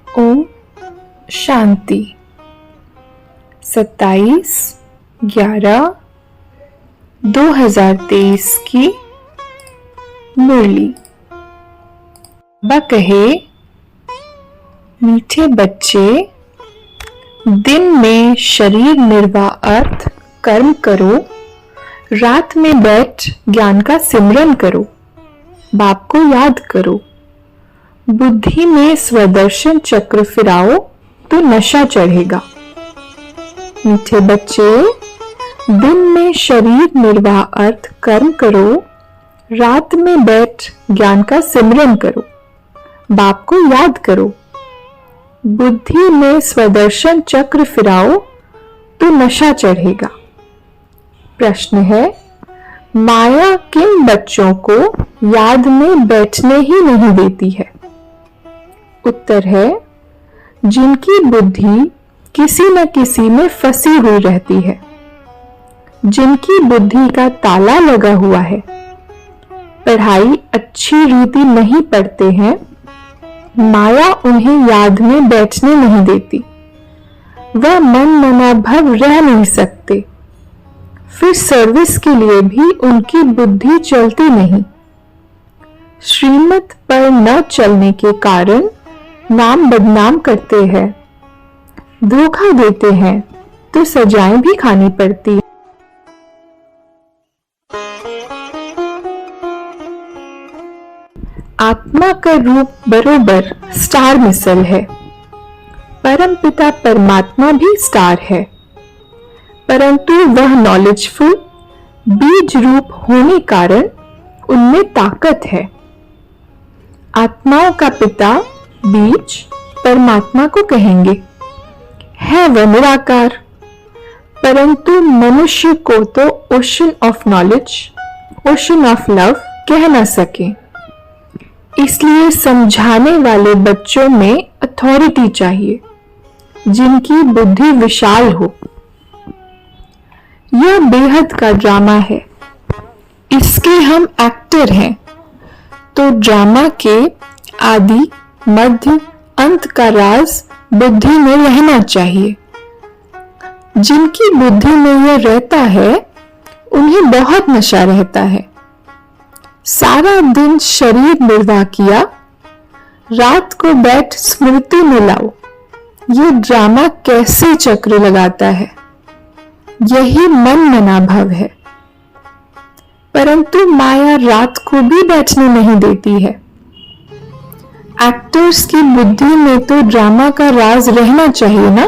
ओम शांति। 27/11/2023 की मुरली। बाबा कहे, मीठे बच्चे, दिन में शरीर निर्वाह अर्थ कर्म करो, रात में बैठ ज्ञान का सिमरन करो, बाप को याद करो, बुद्धि में स्वदर्शन चक्र फिराओ तो नशा चढ़ेगा। मीठे बच्चे, दिन में शरीर निर्वाह अर्थ कर्म करो, रात में बैठ ज्ञान का सिमरन करो, बाप को याद करो, बुद्धि में स्वदर्शन चक्र फिराओ तो नशा चढ़ेगा। प्रश्न है, माया किन बच्चों को याद में बैठने ही नहीं देती है? उत्तर है, जिनकी बुद्धि किसी न किसी में फंसी हुई रहती है, जिनकी बुद्धि का ताला लगा हुआ है, पढ़ाई अच्छी रीति नहीं पढ़ते हैं, माया उन्हें याद में बैठने नहीं देती, वह मन मनाभव रह नहीं सकते, फिर सर्विस के लिए भी उनकी बुद्धि चलती नहीं। श्रीमत पर न चलने के कारण नाम बदनाम करते हैं, धोखा देते हैं तो सजाएं भी खानी पड़ती है। आत्मा का रूप बरोबर स्टार मिसल है, परम पिता परमात्मा भी स्टार है, परंतु वह नॉलेजफुल बीज रूप होने कारण उनमें ताकत है। आत्माओं का पिता बीज परमात्मा को कहेंगे, है वह निराकार, परंतु मनुष्य को तो ocean of knowledge, ocean of love कह न सके, इसलिए समझाने वाले बच्चों में अथॉरिटी चाहिए, जिनकी बुद्धि विशाल हो। यह बेहद का ड्रामा है, इसके हम एक्टर हैं, तो ड्रामा के आदि मध्य अंत का राज बुद्धि में रहना चाहिए। जिनकी बुद्धि में यह रहता है, उन्हें बहुत नशा रहता है। सारा दिन शरीर निर्वाह किया, रात को बैठ स्मृति में लाओ, ये ड्रामा कैसे चक्र लगाता है। यही मन मनाभव है, परंतु माया रात को भी बैठने नहीं देती है। एक्टर्स की बुद्धि में तो ड्रामा का राज रहना चाहिए ना,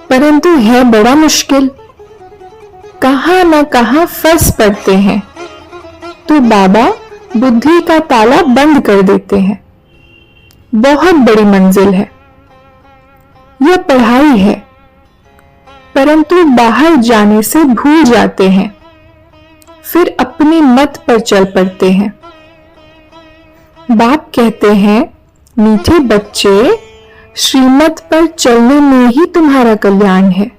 परंतु है बड़ा मुश्किल, कहां न कहां फंस पड़ते हैं, तो बाबा बुद्धि का ताला बंद कर देते हैं। बहुत बड़ी मंजिल है, यह पढ़ाई है, परंतु बाहर जाने से भूल जाते हैं, फिर अपनी मत पर चल पड़ते हैं। बाप कहते हैं, मीठे बच्चे, श्रीमत पर चलने में ही तुम्हारा कल्याण है।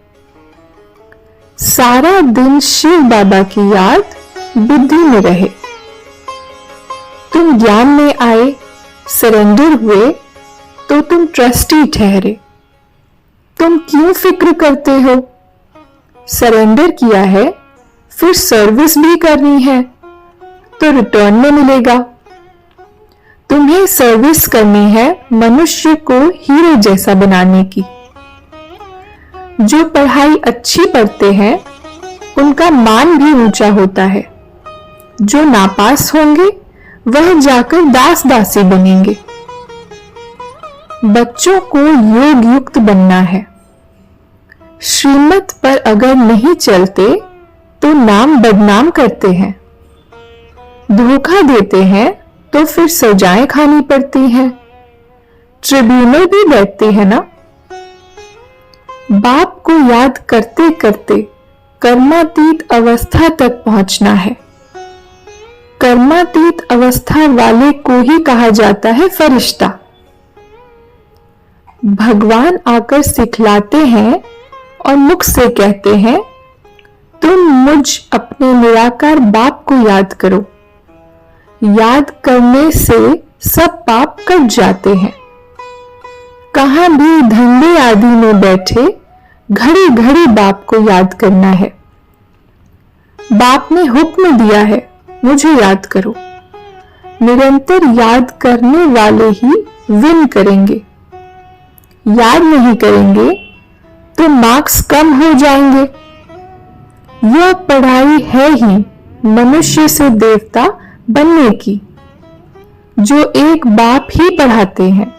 सारा दिन शिव बाबा की याद बुद्धि में रहे। तुम ज्ञान में आए, सरेंडर हुए, तो तुम ट्रस्टी ठहरे। तुम क्यों फिक्र करते हो? सरेंडर किया है, फिर सर्विस भी करनी है, तो रिटर्न में मिलेगा। तुम्हें सर्विस करनी है मनुष्य को हीरे जैसा बनाने की। जो पढ़ाई अच्छी पढ़ते हैं, उनका मान भी ऊंचा होता है। जो नापास होंगे, वह जाकर दास दासी बनेंगे। बच्चों को योग युक्त बनना है। श्रीमत पर अगर नहीं चलते, तो नाम बदनाम करते हैं, धोखा देते हैं, तो फिर सजाएं खानी पड़ती हैं, ट्रिब्यूनल भी बैठती है ना। बाप को याद करते करते कर्मातीत अवस्था तक पहुंचना है। कर्मातीत अवस्था वाले को ही कहा जाता है फरिश्ता। भगवान आकर सिखलाते हैं और मुख से कहते हैं, तुम मुझ अपने निराकार बाप को याद करो। याद करने से सब पाप कट जाते हैं। कहाँ भी धंधे आदि में बैठे घड़ी घड़ी बाप को याद करना है। बाप ने हुक्म दिया है, मुझे याद करो। निरंतर याद करने वाले ही विन करेंगे। याद नहीं करेंगे तो मार्क्स कम हो जाएंगे। यह पढ़ाई है ही मनुष्य से देवता बनने की, जो एक बाप ही पढ़ाते हैं।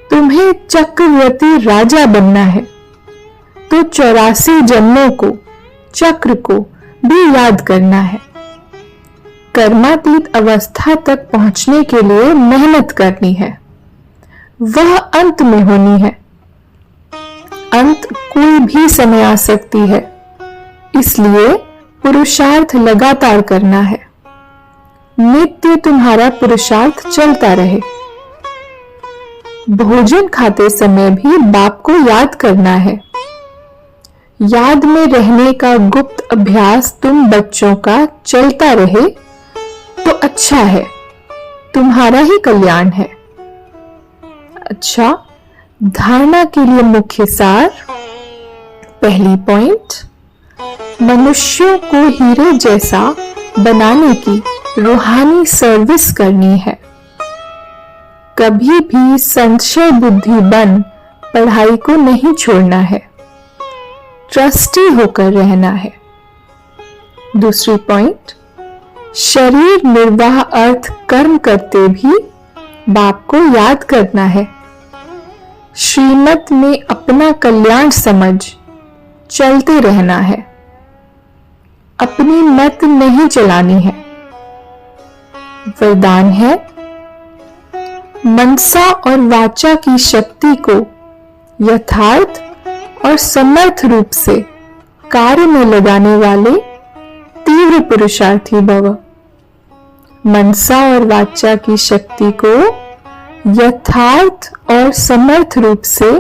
तुम्हें चक्रवर्ती राजा बनना है तो 84 जन्मों को, चक्र को भी याद करना है। कर्मातीत अवस्था तक पहुंचने के लिए मेहनत करनी है, वह अंत में होनी है। अंत कोई भी समय आ सकती है, इसलिए पुरुषार्थ लगातार करना है। नित्य तुम्हारा पुरुषार्थ चलता रहे। भोजन खाते समय भी बाप को याद करना है। याद में रहने का गुप्त अभ्यास तुम बच्चों का चलता रहे तो अच्छा है, तुम्हारा ही कल्याण है। अच्छा, धारणा के लिए मुख्य सार। पहली पॉइंट, मनुष्यों को हीरे जैसा बनाने की रूहानी सर्विस करनी है। कभी भी संशय बुद्धि बन पढ़ाई को नहीं छोड़ना है, ट्रस्टी होकर रहना है। दूसरी पॉइंट, शरीर निर्वाह अर्थ कर्म करते भी बाप को याद करना है। श्रीमत में अपना कल्याण समझ चलते रहना है, अपनी मत नहीं चलानी है। वरदान है, मनसा और वाचा की शक्ति को यथार्थ और समर्थ रूप से कार्य में लगाने वाले तीव्र पुरुषार्थी भव। मनसा और वाचा की शक्ति को यथार्थ और समर्थ रूप से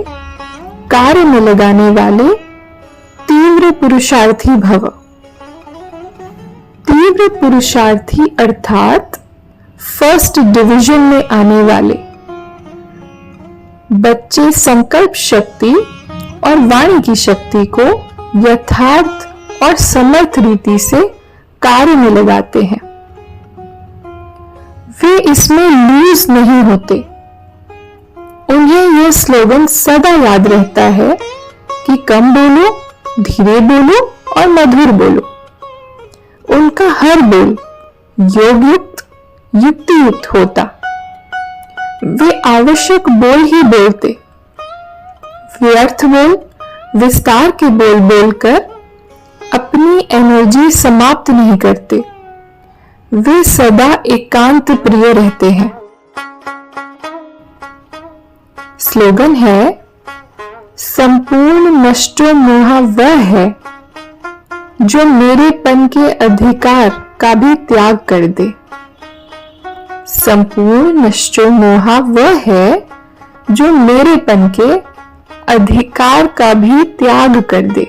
कार्य में लगाने वाले तीव्र पुरुषार्थी भव। तीव्र पुरुषार्थी अर्थात फर्स्ट डिवीजन में आने वाले बच्चे संकल्प शक्ति और वाणी की शक्ति को यथार्थ और समर्थ रीति से कार्य में लगाते हैं। वे इसमें लूज नहीं होते। उन्हें यह स्लोगन सदा याद रहता है कि कम बोलो, धीरे बोलो और मधुर बोलो। उनका हर बोल योगयुक्त, युक्तियुक्त होता। वे आवश्यक बोल ही बोलते। व्यर्थ बोल, विस्तार के बोल बोलकर अपनी एनर्जी समाप्त नहीं करते। वे सदा एकांत प्रिय रहते हैं। स्लोगन है, संपूर्ण नष्टो मोह वह है जो मेरेपन के अधिकार का भी त्याग कर दे। संपूर्ण नष्टो मोह वह है जो मेरेपन के अधिकार का भी त्याग कर दे।